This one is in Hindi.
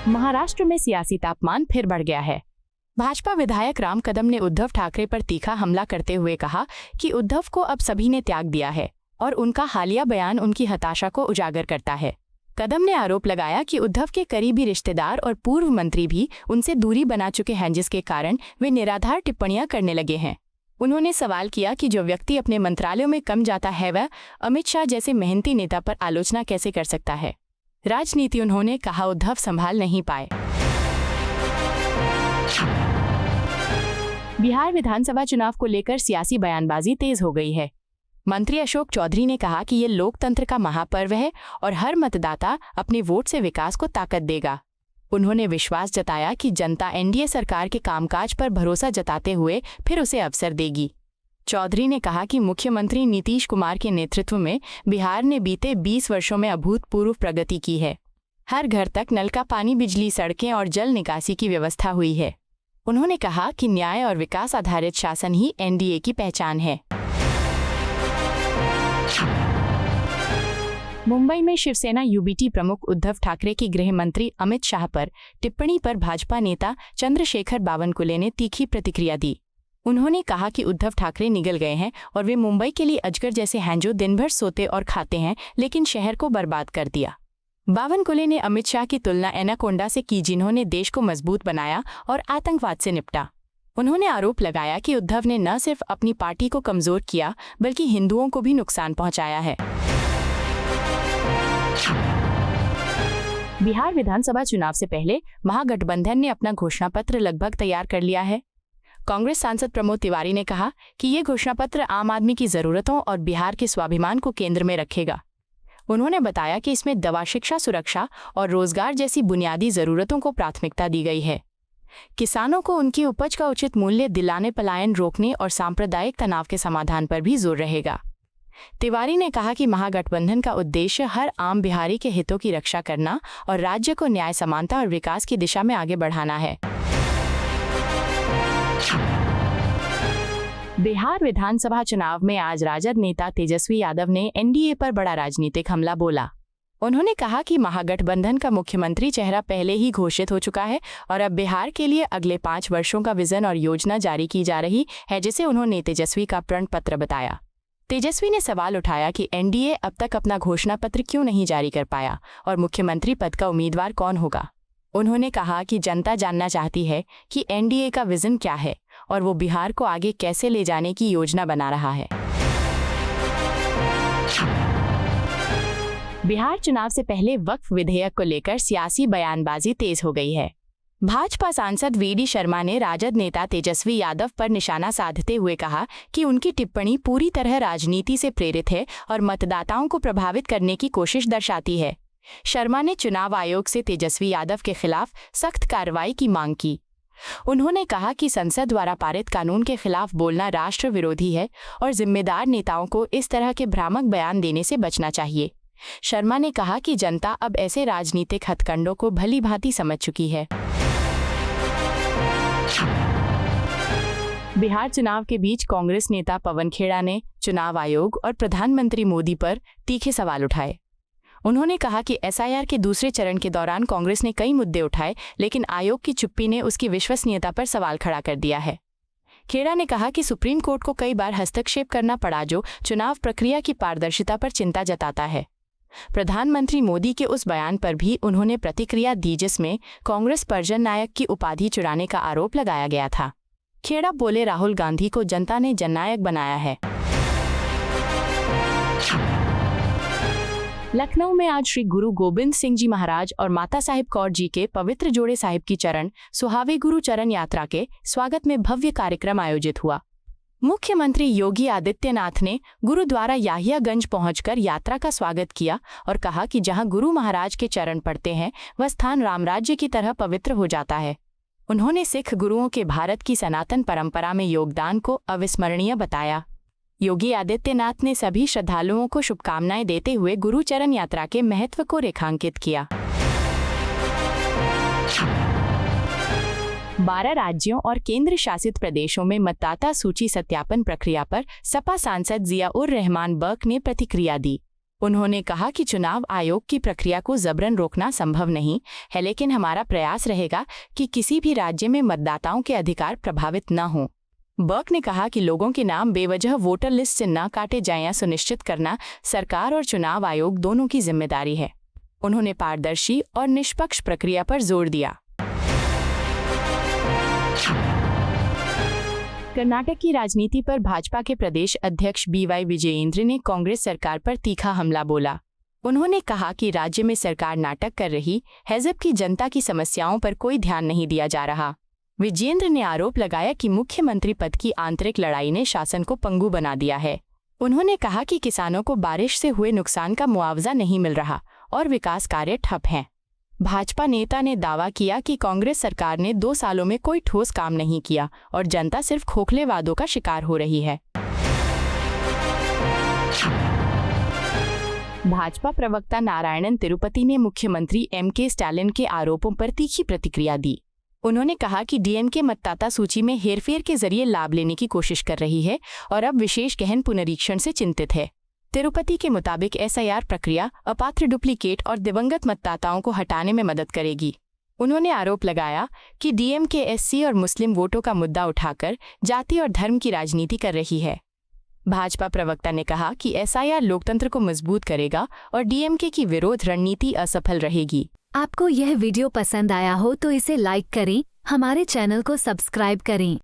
महाराष्ट्र में सियासी तापमान फिर बढ़ गया है। भाजपा विधायक राम कदम ने उद्धव ठाकरे पर तीखा हमला करते हुए कहा कि उद्धव को अब सभी ने त्याग दिया है और उनका हालिया बयान उनकी हताशा को उजागर करता है। कदम ने आरोप लगाया कि उद्धव के करीबी रिश्तेदार और पूर्व मंत्री भी उनसे दूरी बना चुके हैं, जिसके कारण वे निराधार टिप्पणियां करने लगे हैं। उन्होंने सवाल किया कि जो व्यक्ति अपने मंत्रालयों में कम जाता है वह अमित शाह जैसे मेहनती नेता पर आलोचना कैसे कर सकता है। राजनीति उन्होंने कहा उद्धव संभाल नहीं पाए। बिहार विधानसभा चुनाव को लेकर सियासी बयानबाजी तेज हो गई है। मंत्री अशोक चौधरी ने कहा कि ये लोकतंत्र का महापर्व है और हर मतदाता अपने वोट से विकास को ताकत देगा। उन्होंने विश्वास जताया कि जनता एनडीए सरकार के कामकाज पर भरोसा जताते हुए फिर उसे अवसर देगी। चौधरी ने कहा कि मुख्यमंत्री नीतीश कुमार के नेतृत्व में बिहार ने बीते 20 वर्षों में अभूतपूर्व प्रगति की है। हर घर तक नल का पानी, बिजली, सड़कें और जल निकासी की व्यवस्था हुई है। उन्होंने कहा कि न्याय और विकास आधारित शासन ही एनडीए की पहचान है। मुंबई में शिवसेना यूबीटी प्रमुख उद्धव ठाकरे की गृह मंत्री अमित शाह पर टिप्पणी पर भाजपा नेता चंद्रशेखर बावनकुले ने तीखी प्रतिक्रिया दी। उन्होंने कहा कि उद्धव ठाकरे निगल गए हैं और वे मुंबई के लिए अजगर जैसे हैं जो दिन भर सोते और खाते हैं लेकिन शहर को बर्बाद कर दिया। बावनकुले ने अमित शाह की तुलना एनाकोंडा से की जिन्होंने देश को मजबूत बनाया और आतंकवाद से निपटा। उन्होंने आरोप लगाया कि उद्धव ने न सिर्फ अपनी पार्टी को कमजोर किया बल्कि हिंदुओं को भी नुकसान पहुंचाया है। बिहार विधानसभा चुनाव से पहले महागठबंधन ने अपना घोषणा पत्र लगभग तैयार कर लिया है। कांग्रेस सांसद प्रमोद तिवारी ने कहा कि ये घोषणा पत्र आम आदमी की जरूरतों और बिहार के स्वाभिमान को केंद्र में रखेगा। उन्होंने बताया कि इसमें दवा, शिक्षा, सुरक्षा और रोजगार जैसी बुनियादी जरूरतों को प्राथमिकता दी गई है। किसानों को उनकी उपज का उचित मूल्य दिलाने, पलायन रोकने और सांप्रदायिक तनाव के समाधान पर भी जोर रहेगा। तिवारी ने कहा कि महागठबंधन का उद्देश्य हर आम बिहारी के हितों की रक्षा करना और राज्य को न्याय, समानता और विकास की दिशा में आगे बढ़ाना है। बिहार विधानसभा चुनाव में आज राजद नेता तेजस्वी यादव ने एनडीए पर बड़ा राजनीतिक हमला बोला। उन्होंने कहा कि महागठबंधन का मुख्यमंत्री चेहरा पहले ही घोषित हो चुका है और अब बिहार के लिए अगले 5 वर्षों का विजन और योजना जारी की जा रही है, जिसे उन्होंने तेजस्वी का प्रण पत्र बताया। तेजस्वी ने सवाल उठाया कि एनडीए अब तक अपना घोषणा पत्र क्यों नहीं जारी कर पाया और मुख्यमंत्री पद का उम्मीदवार कौन होगा। उन्होंने कहा कि जनता जानना चाहती है कि एनडीए का विजन क्या है और वो बिहार को आगे कैसे ले जाने की योजना बना रहा है। बिहार चुनाव से पहले वक्फ विधेयक को लेकर सियासी बयानबाजी तेज हो गई है। भाजपा सांसद वीडी शर्मा ने राजद नेता तेजस्वी यादव पर निशाना साधते हुए कहा कि उनकी टिप्पणी पूरी तरह राजनीति से प्रेरित है और मतदाताओं को प्रभावित करने की कोशिश दर्शाती है। शर्मा ने चुनाव आयोग से तेजस्वी यादव के खिलाफ सख्त कार्रवाई की मांग की। उन्होंने कहा कि संसद द्वारा पारित कानून के खिलाफ बोलना राष्ट्र विरोधी है और जिम्मेदार नेताओं को इस तरह के भ्रामक बयान देने से बचना चाहिए। शर्मा ने कहा कि जनता अब ऐसे राजनीतिक हथकंडों को भली भांति समझ चुकी है। बिहार चुनाव के बीच कांग्रेस नेता पवन खेड़ा ने चुनाव आयोग और प्रधानमंत्री मोदी पर तीखे सवाल उठाए। उन्होंने कहा कि एसआईआर के दूसरे चरण के दौरान कांग्रेस ने कई मुद्दे उठाए, लेकिन आयोग की चुप्पी ने उसकी विश्वसनीयता पर सवाल खड़ा कर दिया है। खेड़ा ने कहा कि सुप्रीम कोर्ट को कई बार हस्तक्षेप करना पड़ा, जो चुनाव प्रक्रिया की पारदर्शिता पर चिंता जताता है। प्रधानमंत्री मोदी के उस बयान पर भी उन्होंने प्रतिक्रिया दी जिसमें कांग्रेस पर जननायक की उपाधि चुराने का आरोप लगाया गया था। खेड़ा बोले, राहुल गांधी को जनता ने जननायक बनाया है। लखनऊ में आज श्री गुरु गोबिंद सिंह जी महाराज और माता साहिब कौर जी के पवित्र जोड़े साहिब की चरण सुहावे गुरु चरण यात्रा के स्वागत में भव्य कार्यक्रम आयोजित हुआ। मुख्यमंत्री योगी आदित्यनाथ ने गुरुद्वारा याहियागंज पहुंचकर यात्रा का स्वागत किया और कहा कि जहां गुरु महाराज के चरण पड़ते हैं वह स्थान रामराज्य की तरह पवित्र हो जाता है। उन्होंने सिख गुरुओं के भारत की सनातन परंपरा में योगदान को अविस्मरणीय बताया। योगी आदित्यनाथ ने सभी श्रद्धालुओं को शुभकामनाएं देते हुए गुरु चरण यात्रा के महत्व को रेखांकित किया। 12 राज्यों और केंद्र शासित प्रदेशों में मतदाता सूची सत्यापन प्रक्रिया पर सपा सांसद जिया उर रहमान बर्क ने प्रतिक्रिया दी। उन्होंने कहा कि चुनाव आयोग की प्रक्रिया को जबरन रोकना संभव नहीं है, लेकिन हमारा प्रयास रहेगा कि किसी भी राज्य में मतदाताओं के अधिकार प्रभावित न हों। बर्क ने कहा कि लोगों के नाम बेवजह वोटर लिस्ट से न काटे जाएं या सुनिश्चित करना सरकार और चुनाव आयोग दोनों की जिम्मेदारी है। उन्होंने पारदर्शी और निष्पक्ष प्रक्रिया पर जोर दिया। कर्नाटक की राजनीति पर भाजपा के प्रदेश अध्यक्ष BY विजयेंद्र ने कांग्रेस सरकार पर तीखा हमला बोला। उन्होंने कहा कि राज्य में सरकार नाटक कर रही है, जबकि जनता की समस्याओं पर कोई ध्यान नहीं दिया जा रहा। विजयेंद्र ने आरोप लगाया कि मुख्यमंत्री पद की आंतरिक लड़ाई ने शासन को पंगु बना दिया है। उन्होंने कहा कि किसानों को बारिश से हुए नुकसान का मुआवजा नहीं मिल रहा और विकास कार्य ठप हैं। भाजपा नेता ने दावा किया कि कांग्रेस सरकार ने 2 सालों में कोई ठोस काम नहीं किया और जनता सिर्फ खोखले वादों का शिकार हो रही है। भाजपा प्रवक्ता नारायणन तिरुपति ने मुख्यमंत्री MK स्टालिन के आरोपों पर तीखी प्रतिक्रिया दी। उन्होंने कहा कि DMK मतदाता सूची में हेरफेर के जरिए लाभ लेने की कोशिश कर रही है और अब विशेष गहन पुनरीक्षण से चिंतित है। तिरुपति के मुताबिक SIR प्रक्रिया अपात्र, डुप्लीकेट और दिवंगत मतदाताओं को हटाने में मदद करेगी। उन्होंने आरोप लगाया कि DMK SC और मुस्लिम वोटों का मुद्दा उठाकर जाति और धर्म की राजनीति कर रही है। भाजपा प्रवक्ता ने कहा कि SIR लोकतंत्र को मजबूत करेगा और DMK की विरोध रणनीति असफल रहेगी। आपको यह वीडियो पसंद आया हो तो इसे लाइक करें, हमारे चैनल को सब्सक्राइब करें।